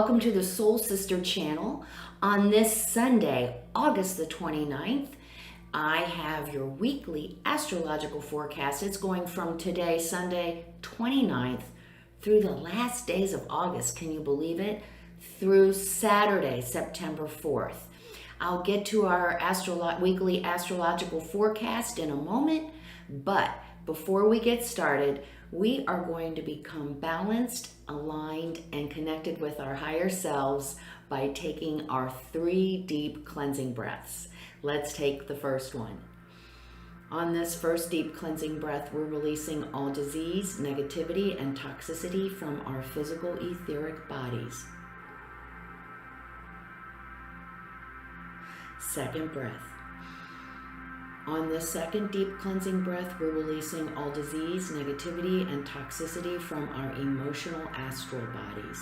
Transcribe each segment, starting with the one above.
welcome to the Soul Sister channel. On this Sunday, August the 29th, I have your weekly astrological forecast. It's going from today, Sunday 29th, through the last days of August, can you believe it? Through Saturday, September 4th. I'll get to our weekly astrological forecast in a moment, but before we get started, we are going to become balanced, aligned, and connected with our higher selves by taking our 3 deep cleansing breaths. Let's take the first one. On this first deep cleansing breath, we're releasing all disease, negativity, and toxicity from our physical etheric bodies. Second breath. On this second deep cleansing breath, we're releasing all disease, negativity, and toxicity from our emotional astral bodies.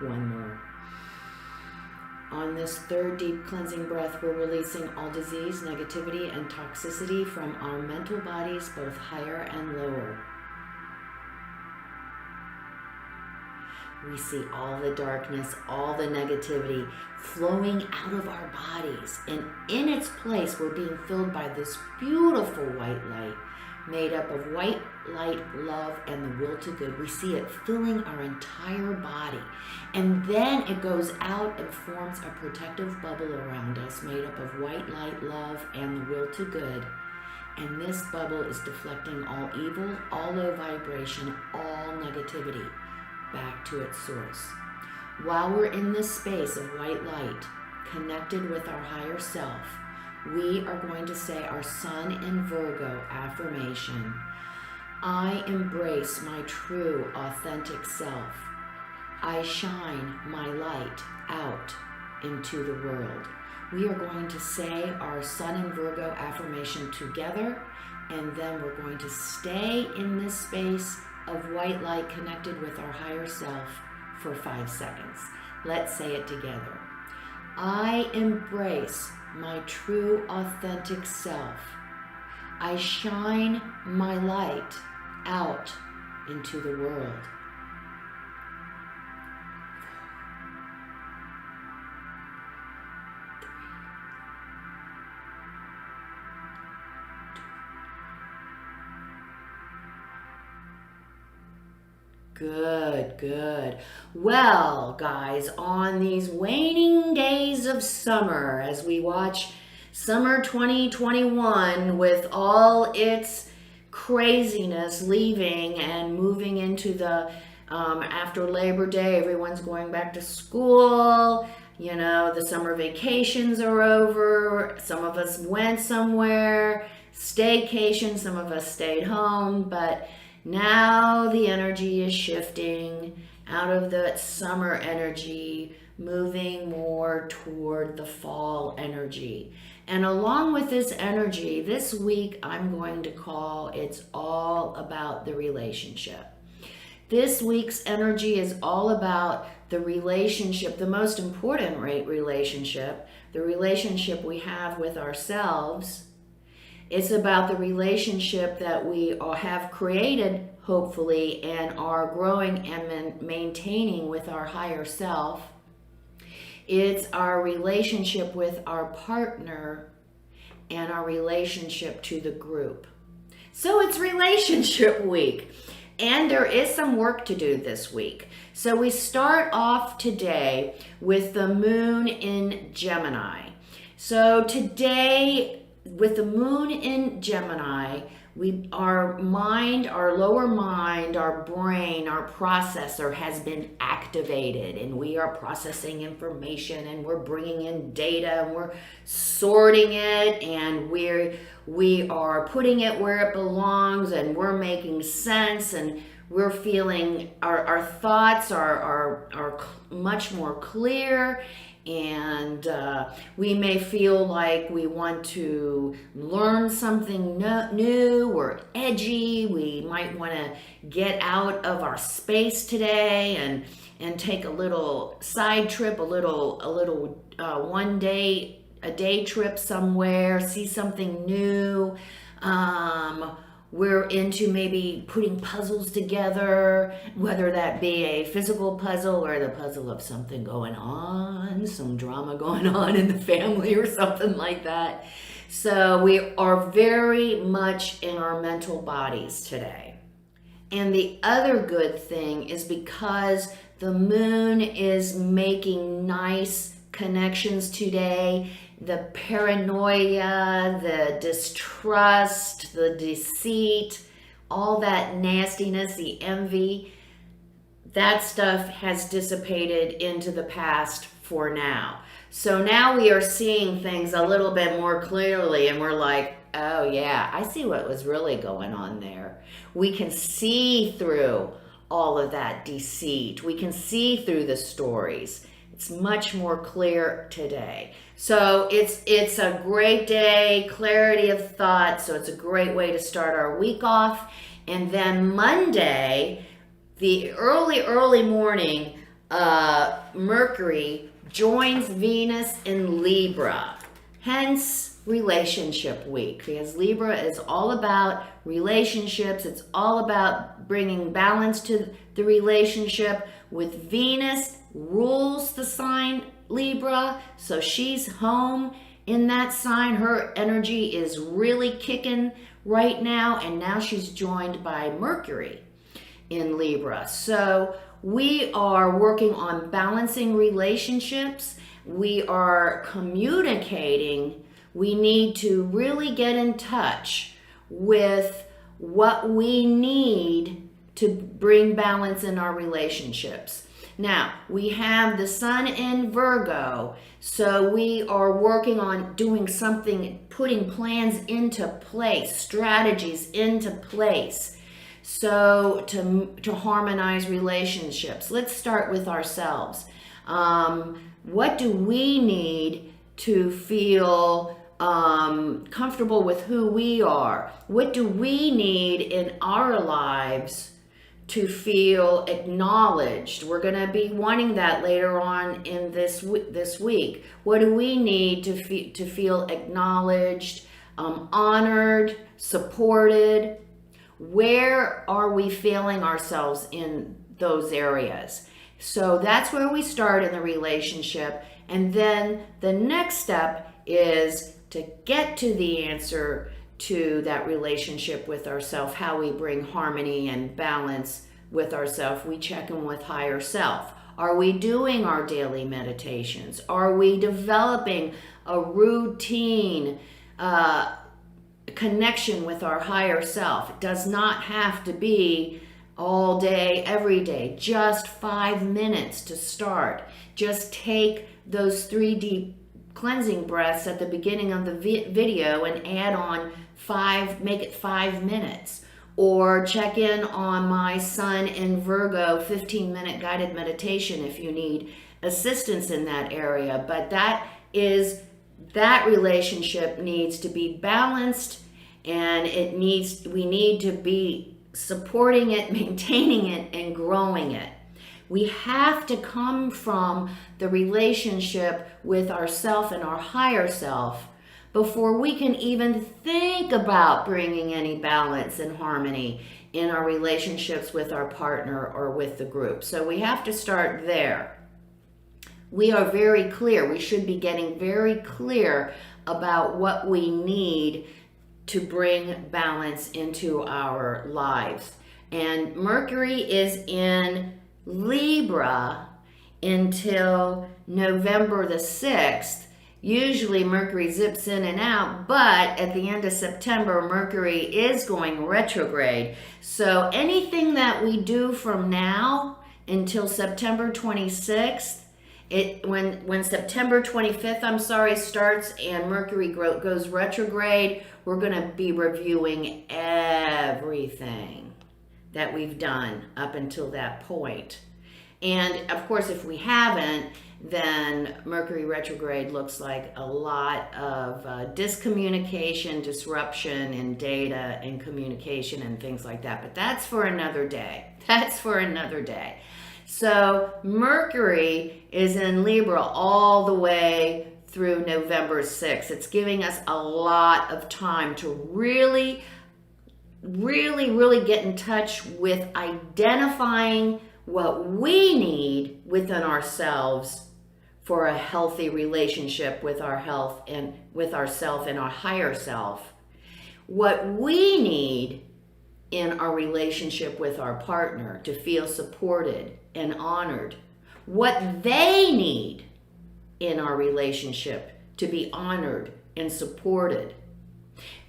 One more. On this third deep cleansing breath, we're releasing all disease, negativity, and toxicity from our mental bodies, both higher and lower. We see all the darkness, all the negativity flowing out of our bodies. And in its place, we're being filled by this beautiful white light made up of white light, love, and the will to good. We see it filling our entire body. And then it goes out and forms a protective bubble around us made up of white light, love, and the will to good. And this bubble is deflecting all evil, all low vibration, all negativity back to its source. While we're in this space of white light, connected with our higher self, we are going to say our Sun in Virgo affirmation. I embrace my true, authentic self. I shine my light out into the world. We are going to say our Sun in Virgo affirmation together, and then we're going to stay in this space of white light connected with our higher self for 5 seconds. Let's say it together. I embrace my true authentic self. I shine my light out into the world. Good, good. Well, guys, on these waning days of summer, as we watch summer 2021 with all its craziness leaving and moving into the, after Labor Day, everyone's going back to school. You know, the summer vacations are over. Some of us went somewhere, staycation, some of us stayed home, but now the energy is shifting out of the summer energy, moving more toward the fall energy. And along with this energy, this week I'm going to call it's all about the relationship. This week's energy is all about the relationship, the most important relationship, the relationship we have with ourselves. It's about the relationship that we have created, hopefully, and are growing and maintaining with our higher self. It's our relationship with our partner and our relationship to the group. So it's relationship week. And there is some work to do this week. So we start off today with the moon in Gemini. So today, with the moon in Gemini, our mind, our lower mind, our brain, our processor has been activated, and we are processing information, and we're bringing in data, and we're sorting it, and we are putting it where it belongs, and we're making sense, and we're feeling our thoughts are much more clear. And we may feel like we want to learn something new or edgy. We might want to get out of our space today and take a little side trip, a little a day trip somewhere, see something new. we're into maybe putting puzzles together, whether that be a physical puzzle or the puzzle of something going on, some drama going on in the family or something like that. So we are very much in our mental bodies today. And the other good thing is because the moon is making nice connections today, the paranoia, the distrust, the deceit, all that nastiness, the envy, that stuff has dissipated into the past for now. So now we are seeing things a little bit more clearly, and we're like, oh yeah, I see what was really going on there. We can see through all of that deceit. We can see through the stories. It's much more clear today. So it's a great day, clarity of thought. So it's a great way to start our week off. And then Monday, the early morning, Mercury joins Venus in Libra. Hence, relationship week, because Libra is all about relationships. It's all about bringing balance to the relationship. With Venus rules the sign Libra, so she's home in that sign. Her energy is really kicking right now, and now she's joined by Mercury in Libra. So we are working on balancing relationships. We are communicating. We need to really get in touch with what we need to bring balance in our relationships. Now, we have the sun in Virgo, so we are working on doing something, putting plans into place, strategies into place, so to harmonize relationships. Let's start with ourselves. What do we need to feel comfortable with who we are? What do we need in our lives to feel acknowledged? We're going to be wanting that later on in this week. What do we need to feel acknowledged, honored, supported? Where are we feeling ourselves in those areas? So that's where we start in the relationship. And then the next step is to get to the answer to that relationship with ourselves, how we bring harmony and balance with ourselves. We check in with higher self. Are we doing our daily meditations? Are we developing a routine connection with our higher self? It does not have to be all day, every day. Just 5 minutes to start. Just take those 3 deep cleansing breaths at the beginning of the video and add on 5, make it 5 minutes. Or check in on my Sun in Virgo 15-minute guided meditation if you need assistance in that area. But that relationship needs to be balanced, and we need to be supporting it, maintaining it, and growing it. We have to come from the relationship with ourself and our higher self before we can even think about bringing any balance and harmony in our relationships with our partner or with the group. So we have to start there. We are very clear. We should be getting very clear about what we need to bring balance into our lives. And Mercury is in Libra until November the 6th. Usually Mercury zips in and out, but at the end of September, Mercury is going retrograde. So anything that we do from now until September 26th, when September 25th, starts and Mercury goes retrograde, we're going to be reviewing everything that we've done up until that point. And of course, if we haven't, then Mercury retrograde looks like a lot of discommunication, disruption in data and communication and things like that. But that's for another day. So Mercury is in Libra all the way through November 6th. It's giving us a lot of time to really really, really get in touch with identifying what we need within ourselves for a healthy relationship with our health and with ourself and our higher self. What we need in our relationship with our partner to feel supported and honored. What they need in our relationship to be honored and supported.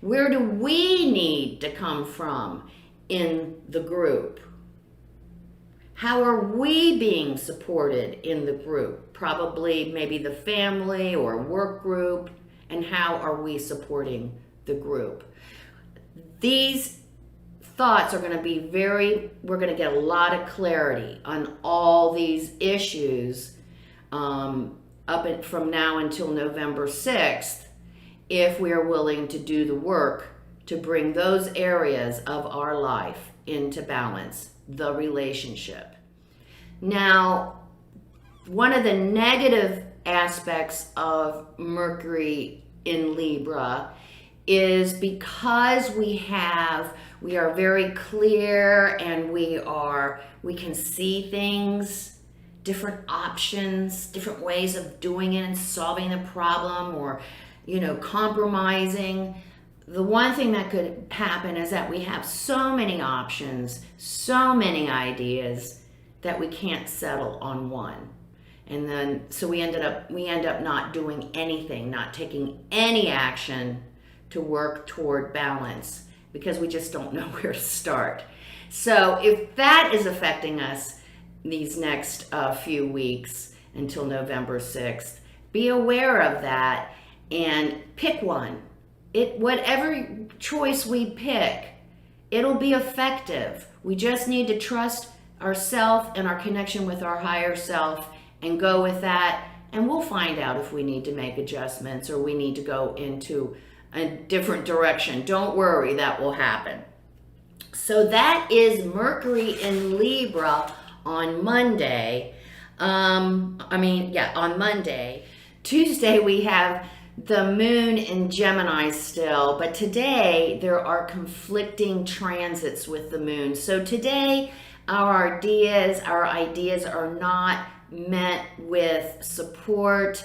Where do we need to come from in the group? How are we being supported in the group? Probably maybe the family or work group. And how are we supporting the group? These thoughts are going to be we're going to get a lot of clarity on all these issues from now until November 6th, if we are willing to do the work to bring those areas of our life into balance, the relationship. Now, one of the negative aspects of Mercury in Libra is because we are very clear and we can see things, different options, different ways of doing it and solving the problem, or compromising. The one thing that could happen is that we have so many options, so many ideas, that we can't settle on one. And then so we end up not doing anything, not taking any action to work toward balance, because we just don't know where to start. So if that is affecting us these next few weeks until November 6th, be aware of that and pick one. Whatever choice we pick, it'll be effective. We just need to trust ourselves and our connection with our higher self and go with that, and we'll find out if we need to make adjustments or we need to go into a different direction. Don't worry, that will happen. So that is Mercury in Libra on Monday. On Monday. Tuesday we have the moon in Gemini still, but today there are conflicting transits with the moon. So today our ideas are not met with support.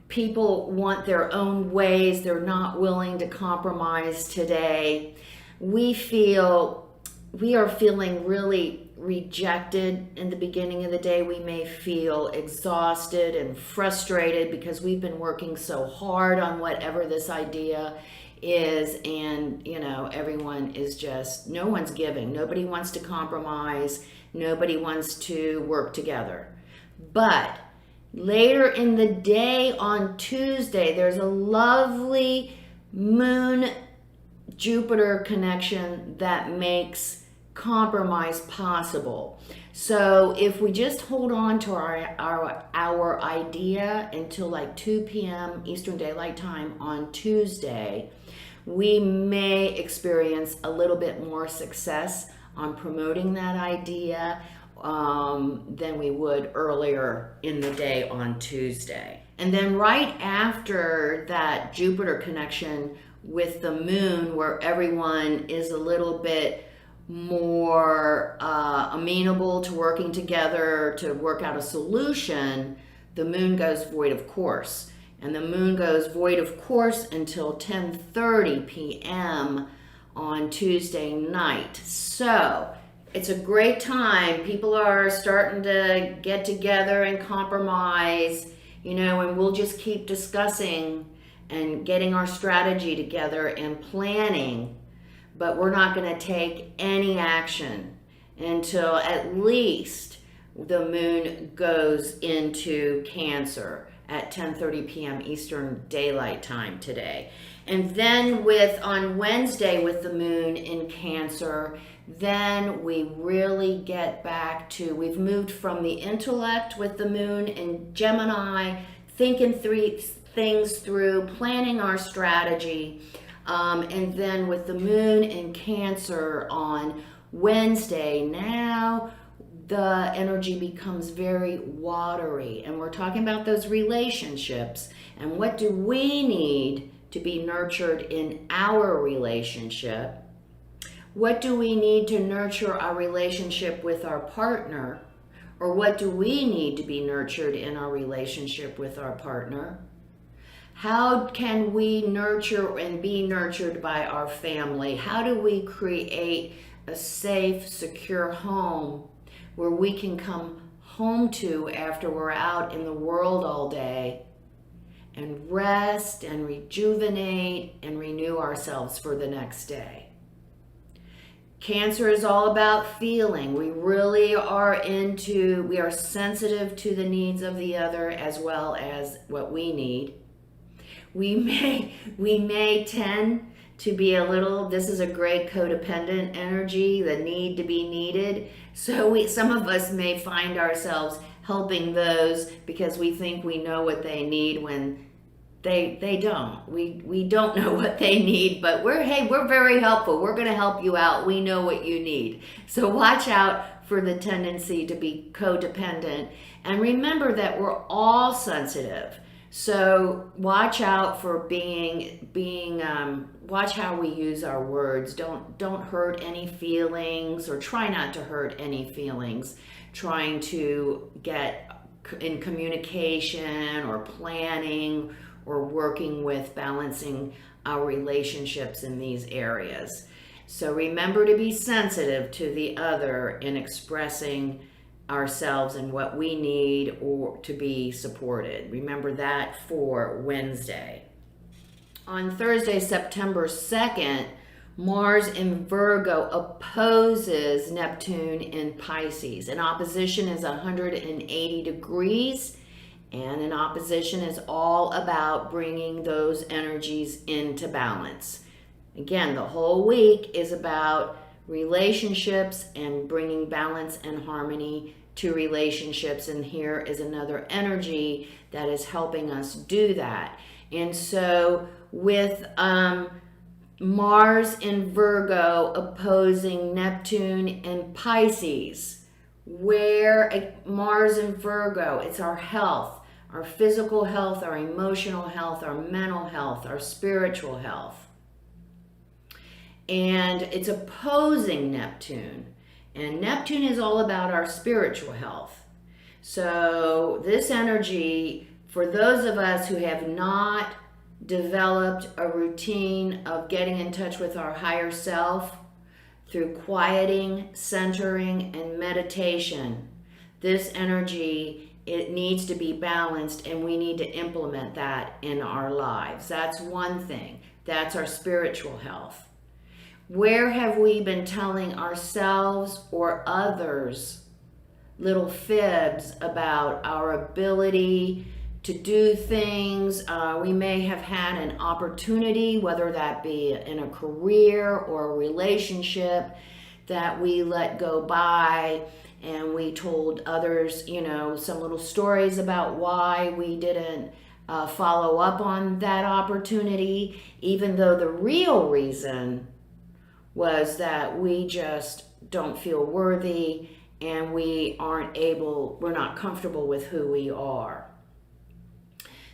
People want their own ways. They're not willing to compromise today. We are feeling really rejected in the beginning of the day. We may feel exhausted and frustrated because we've been working so hard on whatever this idea is, and everyone is just, no one's giving. Nobody wants to compromise. Nobody wants to work together. But later in the day on Tuesday, there's a lovely moon Jupiter connection that makes compromise possible. So if we just hold on to our idea until like 2 p.m. Eastern Daylight Time on Tuesday, we may experience a little bit more success on promoting that idea than we would earlier in the day on Tuesday. And then right after that Jupiter connection with the moon, where everyone is a little bit more amenable to working together to work out a solution, the moon goes void of course. And the moon goes void of course until 10:30 p.m. on Tuesday night. So it's a great time. People are starting to get together and compromise, and we'll just keep discussing and getting our strategy together and planning. But we're not going to take any action until at least the moon goes into Cancer at 10:30 p.m. Eastern Daylight Time today. And then on Wednesday with the moon in Cancer, then we really get back to, we've moved from the intellect with the moon in Gemini, thinking things through, planning our strategy. And then with the moon in Cancer on Wednesday, now the energy becomes very watery. And we're talking about those relationships. And what do we need to be nurtured in our relationship? What do we need to nurture our relationship with our partner? Or what do we need to be nurtured in our relationship with our partner? How can we nurture and be nurtured by our family? How do we create a safe, secure home where we can come home to after we're out in the world all day and rest and rejuvenate and renew ourselves for the next day? Cancer is all about feeling. We really are we are sensitive to the needs of the other as well as what we need. We may tend to be a little, this is a great codependent energy, the need to be needed. So some of us may find ourselves helping those because we think we know what they need when they don't. We don't know what they need, but we're very helpful. We're going to help you out. We know what you need. So watch out for the tendency to be codependent, and remember that we're all sensitive. So watch out for watch how we use our words. Don't hurt any feelings, or try not to hurt any feelings, trying to get in communication or planning or working with balancing our relationships in these areas. So remember to be sensitive to the other in expressing ourselves and what we need or to be supported. Remember that for Wednesday. On Thursday, September 2nd, Mars in Virgo opposes Neptune in Pisces. An opposition is 180 degrees, and an opposition is all about bringing those energies into balance. Again, the whole week is about relationships and bringing balance and harmony to relationships, and here is another energy that is helping us do that. And so with Mars in Virgo opposing Neptune in Pisces, where Mars in Virgo, it's our health, our physical health, our emotional health, our mental health, our spiritual health. And it's opposing Neptune. And Neptune is all about our spiritual health. So this energy, for those of us who have not developed a routine of getting in touch with our higher self through quieting, centering, and meditation, this energy, it needs to be balanced, and we need to implement that in our lives. That's one thing. That's our spiritual health. Where have we been telling ourselves or others little fibs about our ability to do things? We may have had an opportunity, whether that be in a career or a relationship, that we let go by, and we told others, some little stories about why we didn't follow up on that opportunity, even though the real reason was that we just don't feel worthy and we're not comfortable with who we are.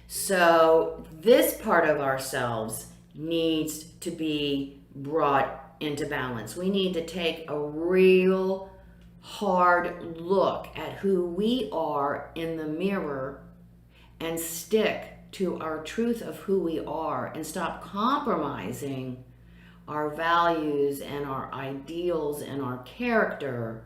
So this part of ourselves needs to be brought into balance. We need to take a real hard look at who we are in the mirror and stick to our truth of who we are, and stop compromising our values and our ideals and our character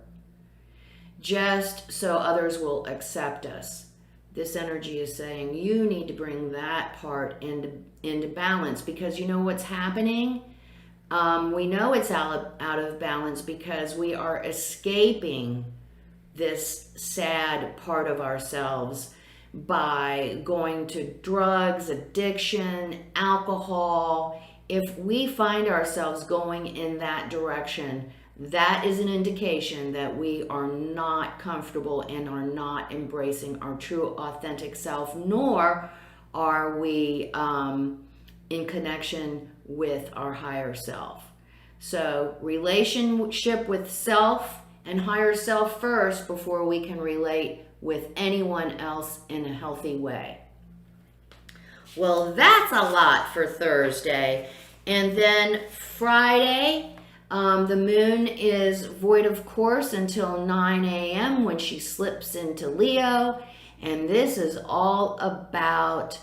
just so others will accept us. This energy is saying you need to bring that part into balance, because you know what's happening? We know it's out of balance because we are escaping this sad part of ourselves by going to drugs, addiction, alcohol. If we find ourselves going in that direction, that is an indication that we are not comfortable and are not embracing our true authentic self, nor are we in connection with our higher self. So relationship with self and higher self first before we can relate with anyone else in a healthy way. Well, that's a lot for Thursday. And then Friday, The moon is void of course until 9 a.m. when she slips into Leo. And this is all about,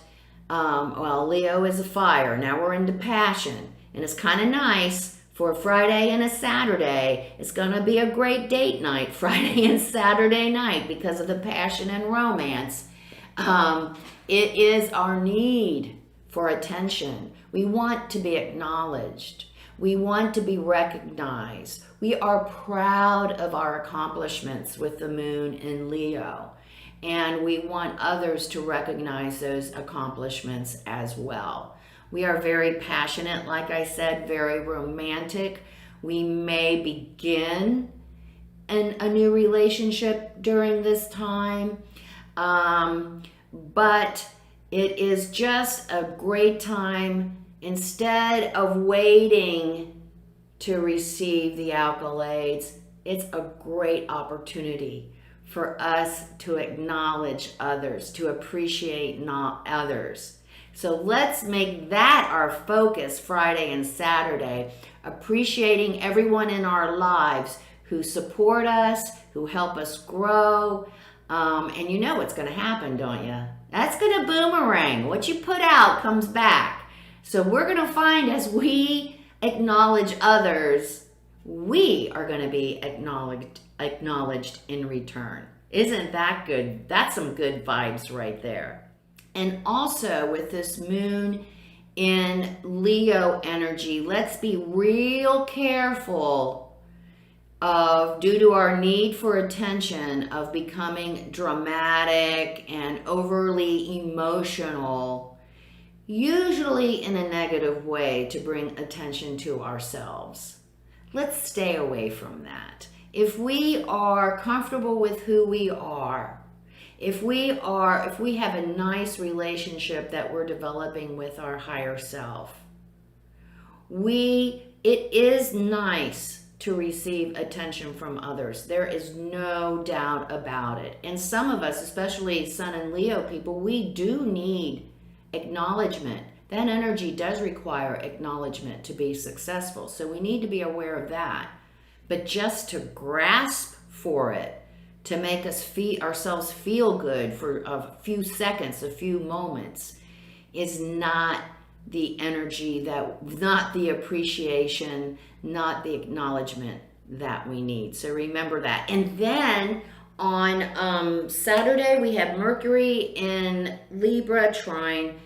well, Leo is a fire. Now we're into passion. And it's kind of nice for a Friday and a Saturday. It's going to be a great date night, Friday and Saturday night, because of the passion and romance. It is our need for attention. We want to be acknowledged. We want to be recognized. We are proud of our accomplishments with the moon in Leo. And we want others to recognize those accomplishments as well. We are very passionate, like I said, very romantic. We may begin a new relationship during this time, but it is just a great time. Instead of waiting to receive the accolades, it's a great opportunity for us to acknowledge others, to appreciate others. So let's make that our focus Friday and Saturday, appreciating everyone in our lives who support us, who help us grow. And you know what's going to happen, don't you? That's going to boomerang. What you put out comes back. So we're going to find as we acknowledge others, we are going to be acknowledged in return. Isn't that good? That's some good vibes right there. And also with this moon in Leo energy, let's be real careful due to our need for attention, of becoming dramatic and overly emotional, usually in a negative way, to bring attention to ourselves. Let's stay away from that. If we are comfortable with who we are, if we have a nice relationship that we're developing with our higher self, it is nice to receive attention from others. There is no doubt about it. And some of us, especially Sun and Leo people, we do need acknowledgement. That energy does require acknowledgement to be successful. So we need to be aware of that. But just to grasp for it, to make ourselves feel good for a few seconds, a few moments, is not the energy, not the appreciation, not the acknowledgement that we need. So remember that. And then on Saturday, we have Mercury in Libra trine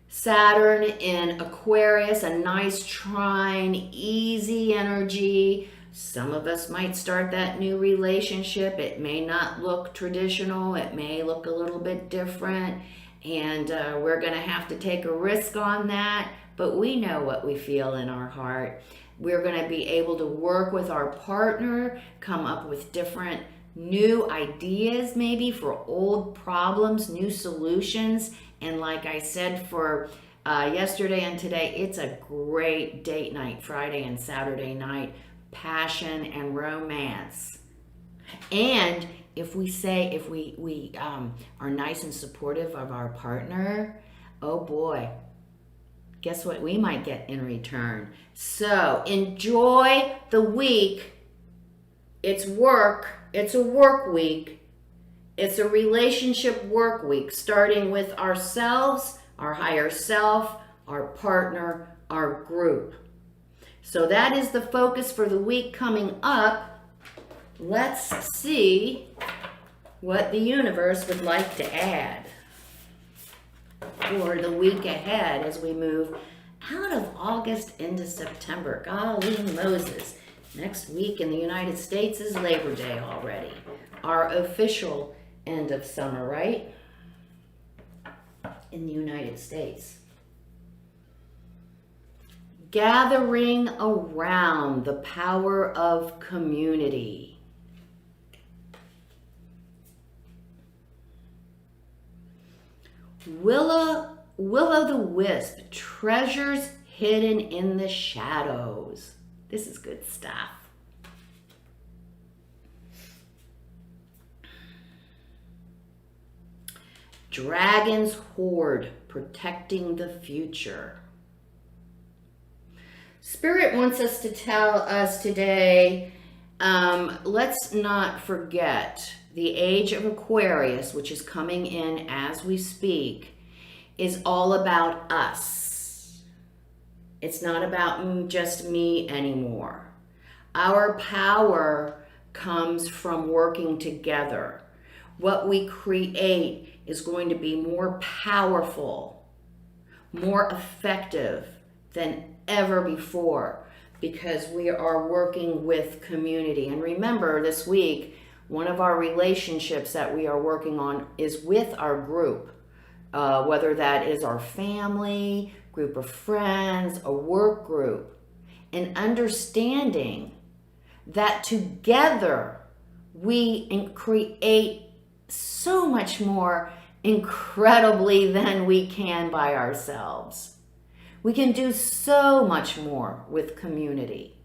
Saturn in Aquarius, a nice trine, easy energy. Some of us might start that new relationship. It may not look traditional. It may look a little bit different. And we're going to have to take a risk on that. But we know what we feel in our heart. We're going to be able to work with our partner, come up with different new ideas maybe for old problems, new solutions. And like I said, for yesterday and today, it's a great date night, Friday and Saturday night. Passion and romance. And if we are nice and supportive of our partner, oh boy, guess what we might get in return? So enjoy the week. It's work. It's a work week. It's a relationship work week, starting with ourselves, our higher self, our partner, our group. So that is the focus for the week coming up. Let's see what the universe would like to add for the week ahead as we move out of August into September. Golly Moses. Next week in the United States is Labor Day already. Our official end of summer, right? In the United States. Gathering around the power of community. Will-o'-the-wisp, treasures hidden in the shadows. This is good stuff. Dragon's hoard, protecting the future. Spirit wants us to tell us today, let's not forget the age of Aquarius, which is coming in as we speak, is all about us. It's not about just me anymore. Our power comes from working together. What we create is going to be more powerful, more effective than ever before, because we are working with community. And remember, this week, one of our relationships that we are working on is with our group, whether that is our family, group of friends, a work group, and understanding that together we create so much more incredibly than we can by ourselves. We can do so much more with community.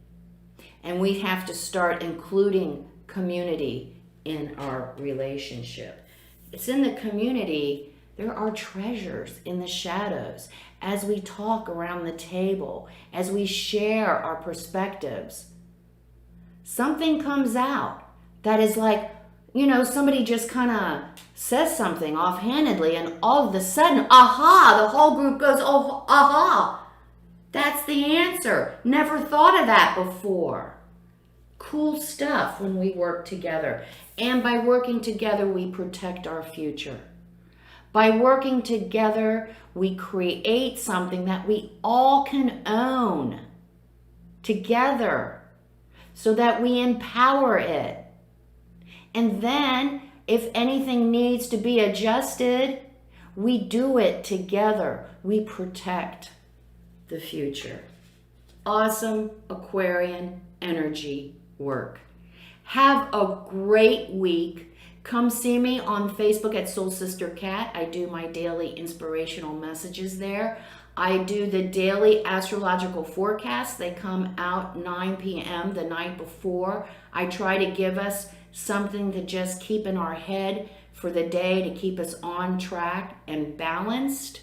And we have to start including community in our relationship. It's in the community, there are treasures in the shadows. As we talk around the table, as we share our perspectives, something comes out that is like, somebody just kind of says something offhandedly, and all of a sudden, aha, the whole group goes, oh, aha, that's the answer. Never thought of that before. Cool stuff when we work together. And by working together, we protect our future. By working together, we create something that we all can own together so that we empower it. And then, if anything needs to be adjusted, we do it together. We protect the future. Awesome Aquarian energy work. Have a great week. Come see me on Facebook at Soul Sister Cat. I do my daily inspirational messages there. I do the daily astrological forecasts. They come out 9 p.m. the night before. I try to give us something to just keep in our head for the day to keep us on track and balanced.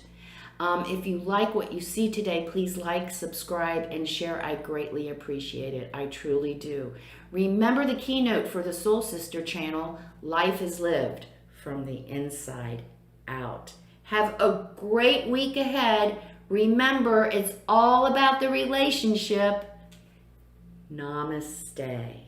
If you like what you see today, please like, subscribe, and share. I greatly appreciate it. I truly do. Remember the keynote for the Soul Sister channel, Life is Lived from the Inside Out. Have a great week ahead. Remember, it's all about the relationship. Namaste.